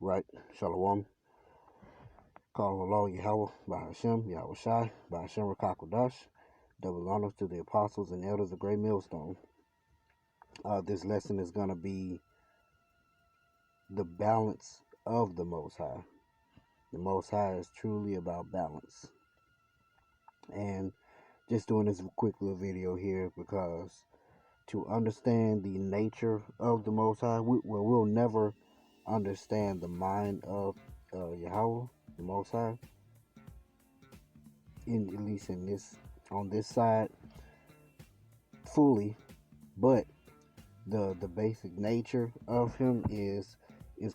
Right? Shalom. Call Allah Yahweh by Hashem, Yahweh Shai, by Hashem Rakakwadash. Double honors to the apostles and elders of Great Millstone. This lesson is going to be the balance of the Most High. The Most High is truly about balance. And just doing this quick little video here because to understand the nature of the Most High, we'll never understand the mind of Yahweh, the Most High, at least on this side, fully. But the basic nature of him is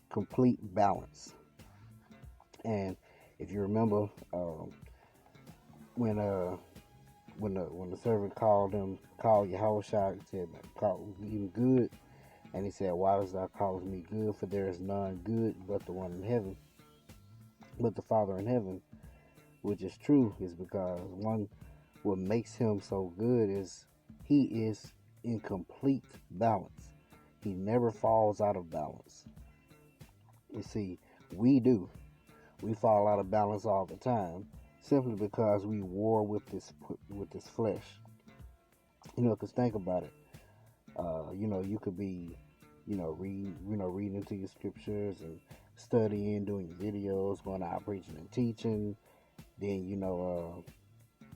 complete balance. And if you remember, when the servant called Yahweh Shai, said, "Call him good," and he said, "Why does thou call me good? For there is none good but the one in heaven, but the Father in heaven," which is true, is because what makes him so good is he is in complete balance. He never falls out of balance. You see, we do. We fall out of balance all the time, simply because we war with this flesh. Because think about it. You could be, reading into your scriptures and studying, doing videos, going out preaching and teaching. Then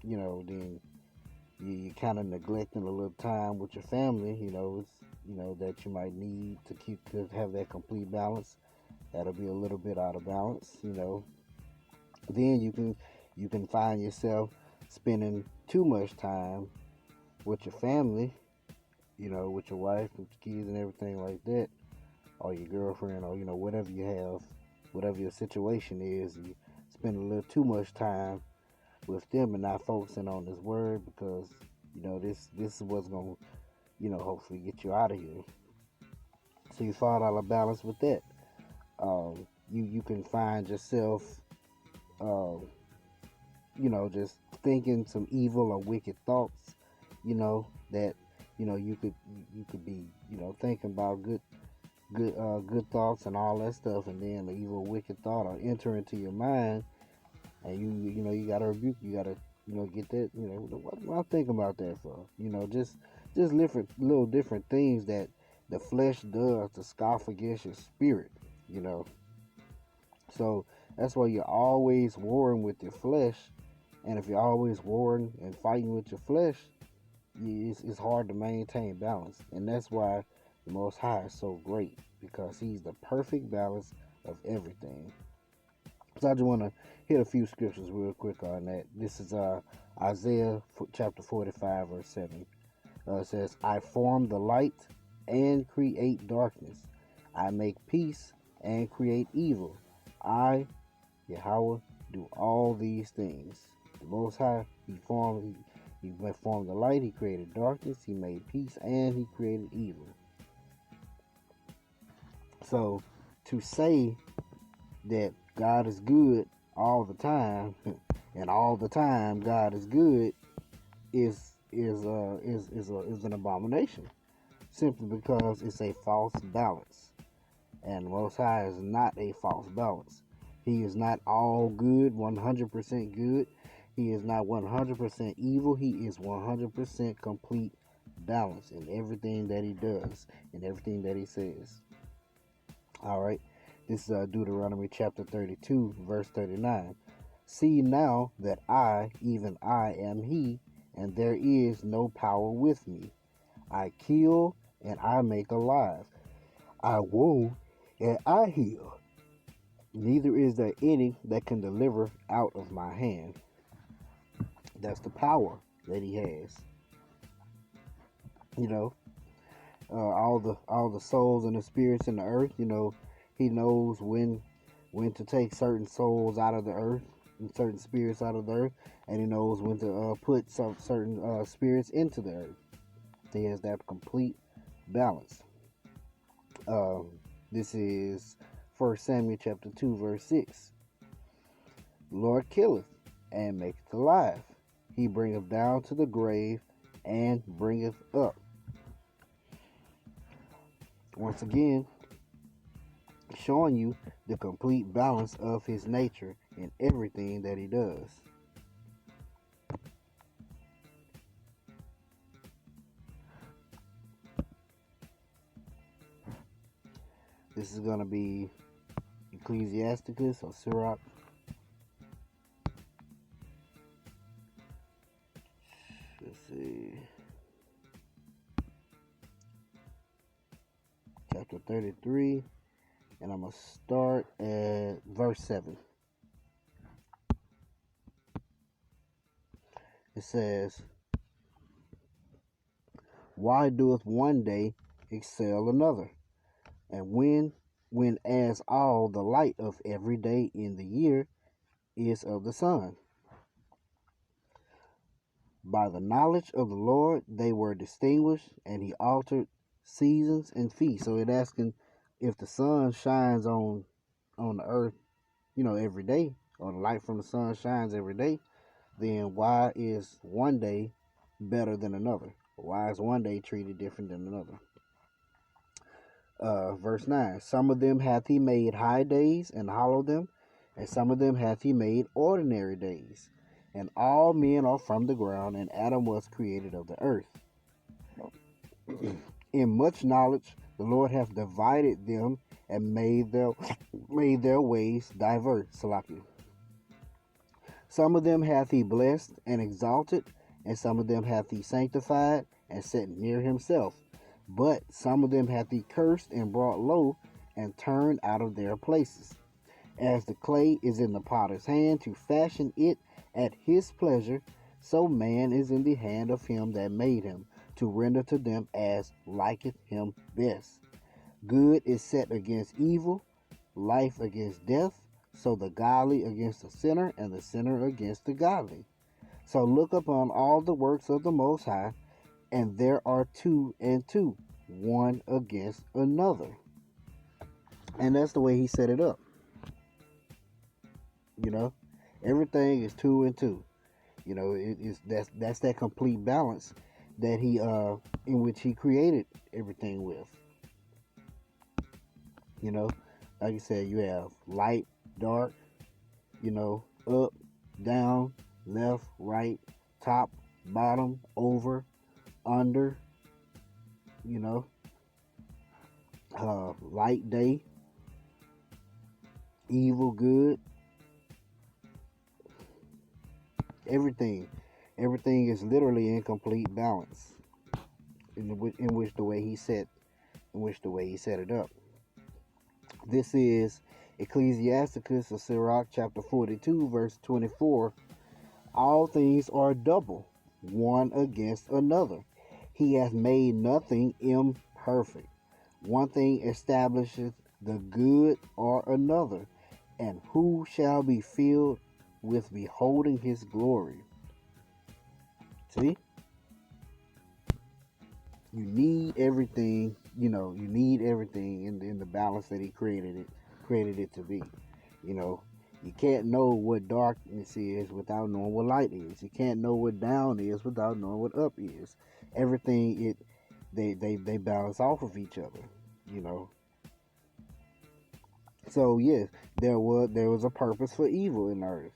then you kind of neglecting a little time with your family. That you might need to have that complete balance. That'll be a little bit out of balance. Then you can find yourself spending too much time with your family. With your wife, with your kids, and everything like that, or your girlfriend, or whatever you have, whatever your situation is. You spend a little too much time with them and not focusing on this word, because this is what's gonna hopefully get you out of here. So you fall out of balance with that. You can find yourself just thinking some evil or wicked thoughts, that you could be thinking about good thoughts and all that stuff, and then the evil wicked thought will enter into your mind, and you gotta rebuke, you gotta get that, what am I thinking about that for? Just little different things that the flesh does to scoff against your spirit. So that's why you're always warring with your flesh. And if you're always warring and fighting with your flesh, it's hard to maintain balance. And that's why the Most High is so great, because he's the perfect balance of everything. So I just want to hit a few scriptures real quick on that. This is Isaiah chapter 45, verse 7. It says, "I form the light and create darkness. I make peace and create evil. I, Yahweh, do all these things." The Most High, he formed the light, he created darkness, he made peace, and he created evil. So to say that God is good all the time, and all the time God is good, is an abomination, simply because it's a false balance. And the Most High is not a false balance. He is not all good, 100% good. He is not 100% evil. He is 100% complete balance in everything that he does and everything that he says. All right. This is Deuteronomy chapter 32, verse 39. "See now that I, even I, am he, and there is no power with me. I kill and I make alive. I wound and I heal. Neither is there any that can deliver out of my hand." That's the power that he has. All the souls and the spirits in the earth. He knows when to take certain souls out of the earth and certain spirits out of the earth, and he knows when to put some certain spirits into the earth. He has that complete balance. This is 1 Samuel chapter 2, verse 6. "The Lord killeth and maketh alive. He bringeth down to the grave and bringeth up." Once again, showing you the complete balance of his nature in everything that he does. This is going to be Ecclesiasticus or Sirach. Let's see. Chapter 33. And I'm going to start at verse 7. It says, why doeth one day excel another? And when as all the light of every day in the year is of the sun. By the knowledge of the Lord they were distinguished, and he altered seasons and feasts. So it asking if the sun shines on the earth, every day, or the light from the sun shines every day, then why is one day better than another? Why is one day treated different than another? Verse 9, some of them hath he made high days and hallowed them, and some of them hath he made ordinary days. And all men are from the ground, and Adam was created of the earth. In much knowledge the Lord hath divided them, and made their ways diverse. Salaki. Some of them hath he blessed and exalted, and some of them hath he sanctified and set near himself. But some of them hath he cursed and brought low, and turned out of their places. As the clay is in the potter's hand to fashion it at his pleasure, so man is in the hand of him that made him, to render to them as liketh him best. Good is set against evil, life against death, so the godly against the sinner, and the sinner against the godly. So look upon all the works of the Most High, and there are two and two, one against another. And that's the way he set it up. Everything is two and two. That's that complete balance that he in which he created everything with. Like you said, you have light, dark, up, down, left, right, top, bottom, over, under, light, day, evil, good. Everything is literally in complete balance in which the way he set it up. This is Ecclesiasticus or Sirach chapter 42 verse 24. All things are double, one against another. He hath made nothing imperfect. One thing establisheth the good or another, and who shall be filled with beholding his glory? See? You need everything, you need everything in the balance that he created it to be. You can't know what darkness is without knowing what light is. You can't know what down is without knowing what up is. Everything they balance off of each other, So yes, there was a purpose for evil in the earth,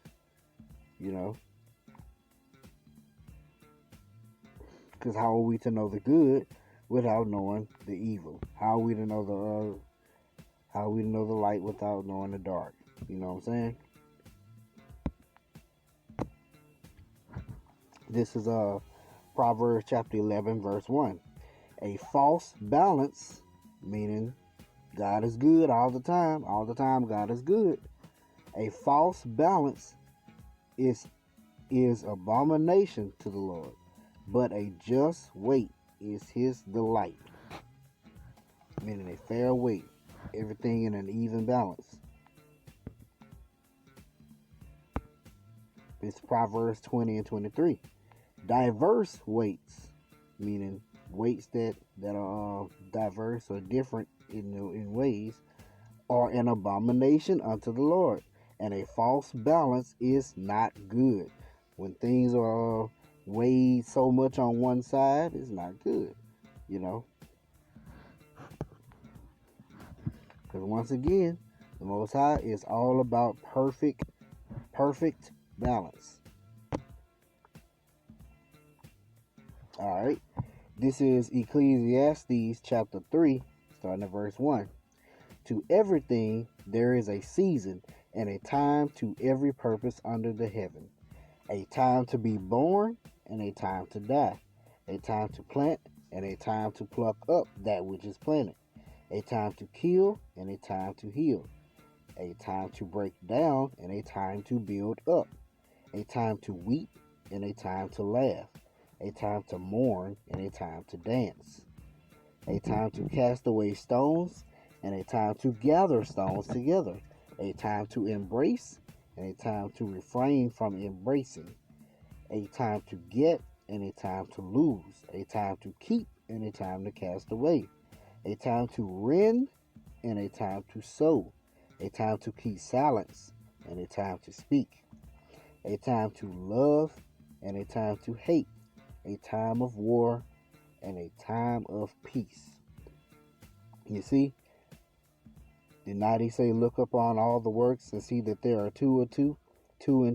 Because how are we to know the good without knowing the evil? How are we to know the light without knowing the dark? You know what I'm saying? This is Proverbs chapter 11 verse 1. A false balance, meaning God is good all the time. All the time God is good. A false balance is abomination to the Lord, but a just weight is his delight. Meaning a fair weight. Everything in an even balance. It's Proverbs 20 and 23. Diverse weights, meaning weights that are diverse or different in ways, are an abomination unto the Lord, and a false balance is not good. When things are weighed so much on one side, it's not good, Because once again, the Most High is all about perfect balance. All right. This is Ecclesiastes chapter 3, starting at verse 1. To everything there is a season and a time to every purpose under the heaven. A time to be born and a time to die. A time to plant and a time to pluck up that which is planted. A time to kill and a time to heal. A time to break down and a time to build up. A time to weep and a time to laugh. A time to mourn and a time to dance. A time to cast away stones and a time to gather stones together. A time to embrace and a time to refrain from embracing. A time to get and a time to lose. A time to keep and a time to cast away. A time to rend and a time to sow. A time to keep silence and a time to speak. A time to love and a time to hate. A time of war and a time of peace. You see, did not he say, look upon all the works and see that there are two and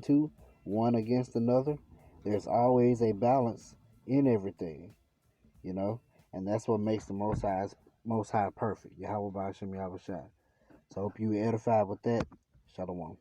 two, one against another? There's always a balance in everything, you know, and that's what makes the Most High perfect. Yahweh Ba'ashem Yahweh Shai. So I hope you edified with that. Shalom.